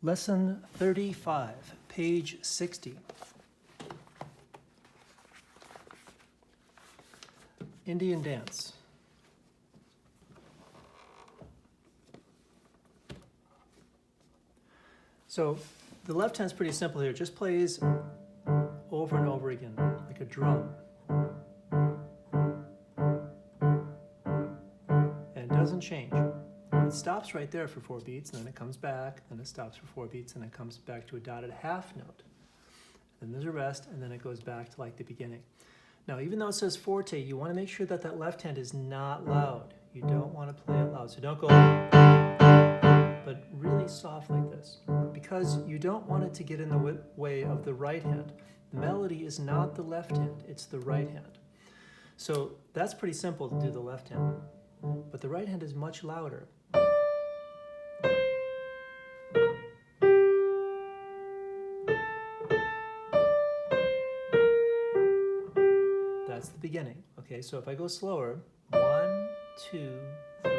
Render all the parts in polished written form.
Lesson 35, page 60. Indian dance. So the left hand's pretty simple here. It just plays over and over again, like a drum. And it doesn't change. It stops right there for 4 beats, and then it comes back, then it stops for 4 beats, and it comes back to a dotted half note. Then there's a rest, and then it goes back to like the beginning. Now, even though it says forte, you want to make sure that that left hand is not loud. You don't want to play it loud. So don't go, but really soft like this, because you don't want it to get in the way of the right hand. The melody is not the left hand, it's the right hand. So that's pretty simple to do the left hand, but the right hand is much louder. That's the beginning. Okay, so if I go slower, 1, 2, 3,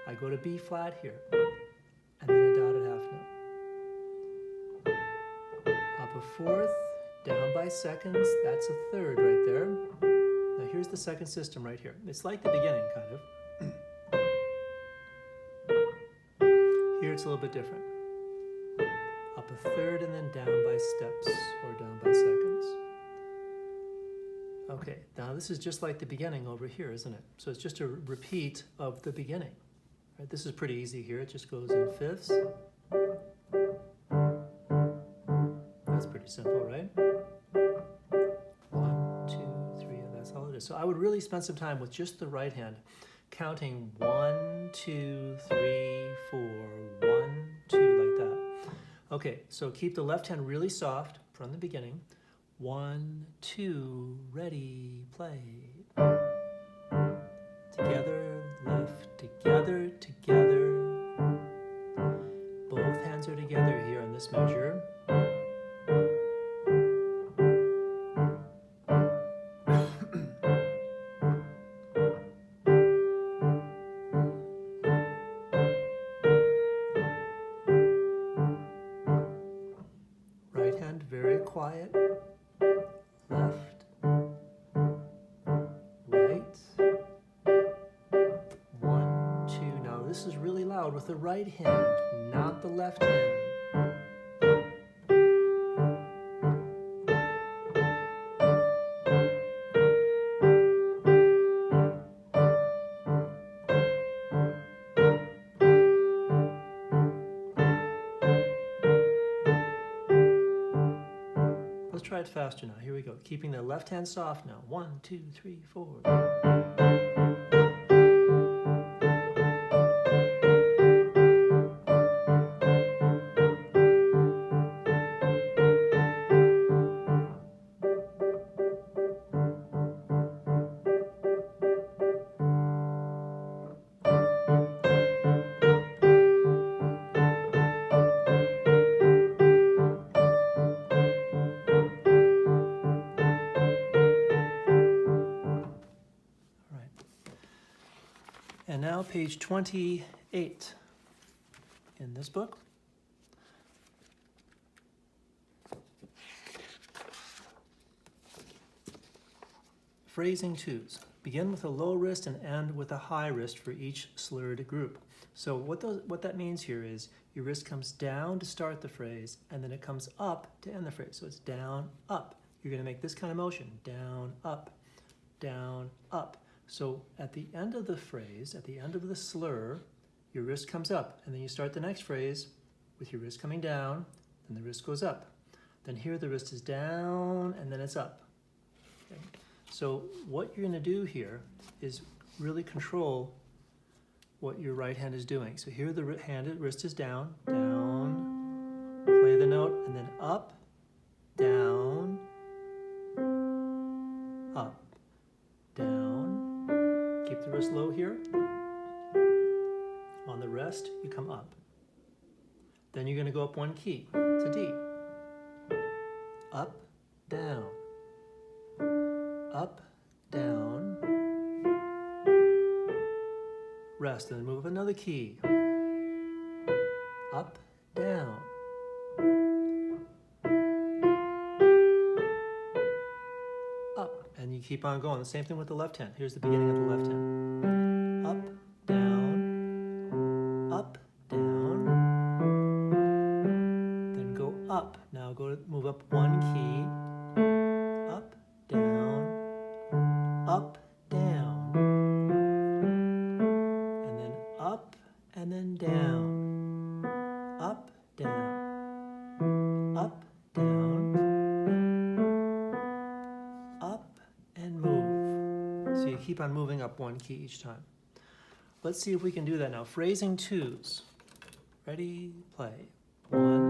I go to B flat here, and then a dotted half note. Up a fourth, down by seconds, that's a third right there. Now here's the second system right here. It's like the beginning, kind of. Here it's a little bit different. Up a third and then down by steps, or down by seconds. Okay, now this is just like the beginning over here, isn't it? So it's just a repeat of the beginning. Right? This is pretty easy here. It just goes in fifths. That's pretty simple, right? 1, 2, 3, and that's all it is. So I would really spend some time with just the right hand, counting 1, 2, 3, 4, 1, 2, like that. Okay, so keep the left hand really soft from the beginning. 1, 2, ready, play. Together, left, together, together. Both hands are together here on this measure. Right hand very quiet. Left, right, 1, 2. Now this is really loud with the right hand, not the left hand. Let's try it faster now. Here we go. Keeping the left hand soft now. 1, 2, 3, 4. And now page 28 in this book. Phrasing twos. Begin with a low wrist and end with a high wrist for each slurred group. So what that means here is your wrist comes down to start the phrase, and then it comes up to end the phrase. So it's down, up. You're going to make this kind of motion. Down, up, down, up. So at the end of the phrase, at the end of the slur, your wrist comes up, and then you start the next phrase with your wrist coming down, then the wrist goes up. Then here the wrist is down, and then it's up. Okay. So what you're going to do here is really control what your right hand is doing. So here the wrist is down, down, play the note, and then up, down, up, down. Keep the wrist low here. On the rest, you come up. Then you're going to go up 1 key to D. Up, down. Up, down. Rest, and then move up another key. Up, down. keep on going. The same thing with the left hand. Here's the beginning of the left hand. Up, down, up, down. Then go up. Now move up one key. Up, down, up, down. And then up and then down. Up, down, up, down, up, and move. So you keep on moving up one key each time. Let's see if we can do that now. Phrasing twos. Ready, play. 1.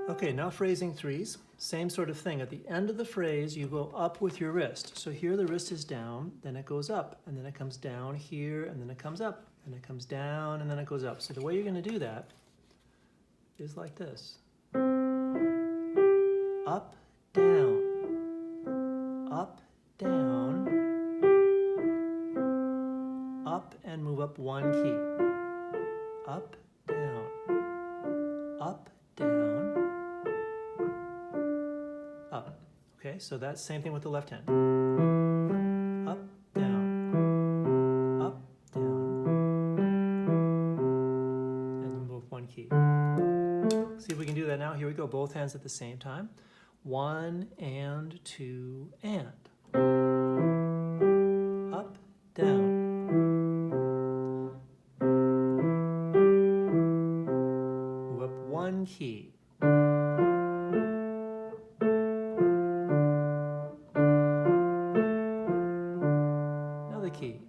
Okay, now phrasing threes. Same sort of thing. At the end of the phrase, you go up with your wrist. So here the wrist is down, then it goes up, and then it comes down here, and then it comes up, and it comes down, and then it goes up. So the way you're going to do that is like this. Up, down, up, down, up, and move up one key. Up, down, up, down, up. Okay, so that's same thing with the left hand. Up, down, up, down, and you move one key. See if we can do that now. Here we go, both hands at the same time. 1 and 2 and. Up, down. Move up one key. Another key.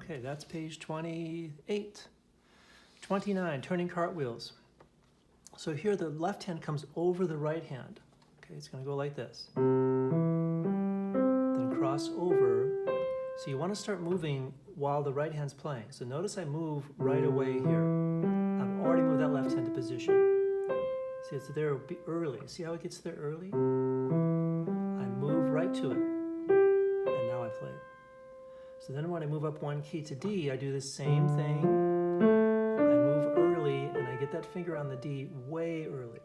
Okay, that's page 28. 29, turning cartwheels. So here the left hand comes over the right hand. Okay, it's going to go like this. Then cross over. So you want to start moving while the right hand's playing. So notice I move right away here. I've already moved that left hand to position. See, it's there early. See how it gets there early? I move right to it. And now I play. So then when I move up one key to D, I do the same thing. I move early, and I get that finger on the D way early.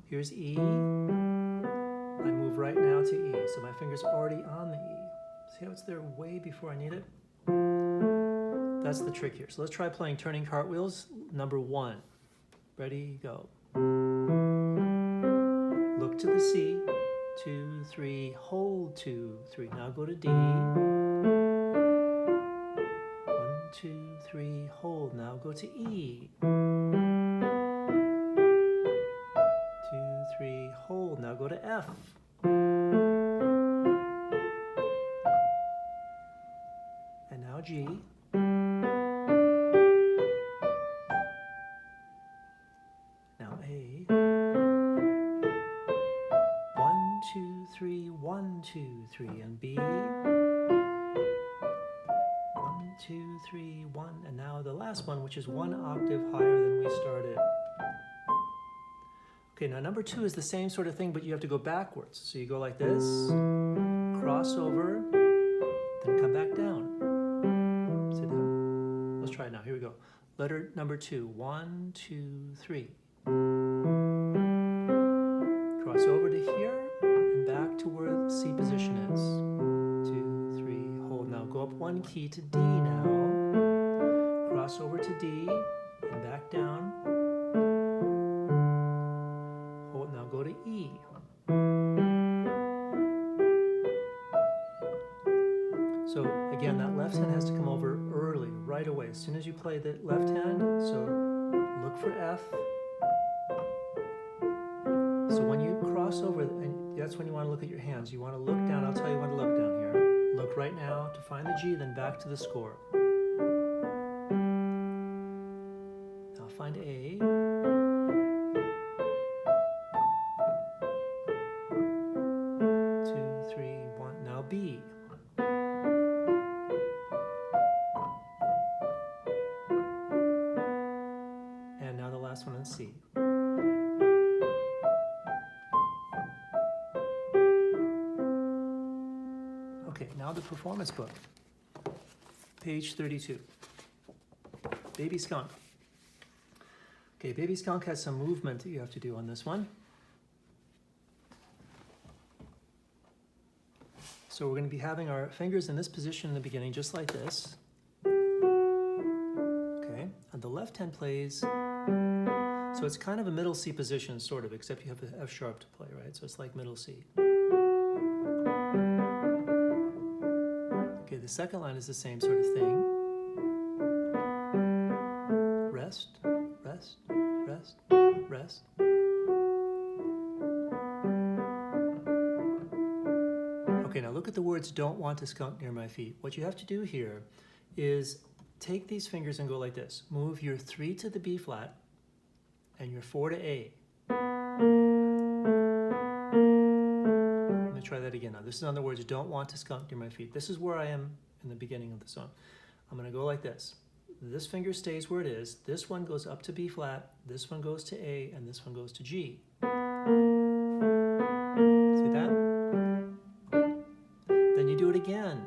Here's E. I move right now to E, so my finger's already on the E. See how it's there way before I need it? That's the trick here. So let's try playing turning cartwheels, number 1. Ready, go. Look to the C. 2, 3, hold 2, 3. Now go to D. 1, 2, 3, hold. Now go to E. 2, 3, hold. Now go to F. And now G. Now A. 1, 2, 3, 1, 2, 3, and B. 1, 2, 3, 1, and now the last one, which is 1 octave higher than we started. Okay, now number 2 is the same sort of thing, but you have to go backwards. So you go like this, cross over, then come back down. See that? Let's try it now. Here we go. Letter number 2. 1, 2, 3. Cross over to here and back to where the C position is. 2, 3, hold. Now go up 1 key to D now. Cross over to D and back down. Hold. Now go to E. So again, that left hand has to come over early, right away, as soon as you play the left hand. So look for F. So when you cross over, and that's when you want to look at your hands. You want to look down. I'll tell you when to look down here. Look right now to find the G, then back to the score. Now find A. 2, 3, 1. Now B. And now the last one in C. Okay, now the performance book, page 32. Baby Skunk. Okay, Baby Skunk has some movement that you have to do on this one. So we're going to be having our fingers in this position in the beginning, just like this. Okay, and the left hand plays, so it's kind of a middle C position, sort of, except you have an F sharp to play, right? So it's like middle C. Okay, the second line is the same sort of thing. Rest, rest, rest, rest. Okay, now look at the words, don't want a skunk near my feet. What you have to do here is take these fingers and go like this. Move your 3 to the B flat and your 4 to A. Let me try that again now. This is on the words, don't want a skunk near my feet. This is where I am in the beginning of the song. I'm going to go like this. This finger stays where it is. This one goes up to B flat. This one goes to A, and this one goes to G. See that? Then you do it again.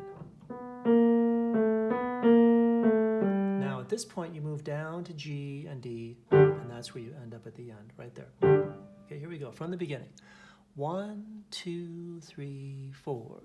Now at this point you move down to G and D, and that's where you end up at the end, right there. Okay, here we go, from the beginning. 1, 2, 3, 4.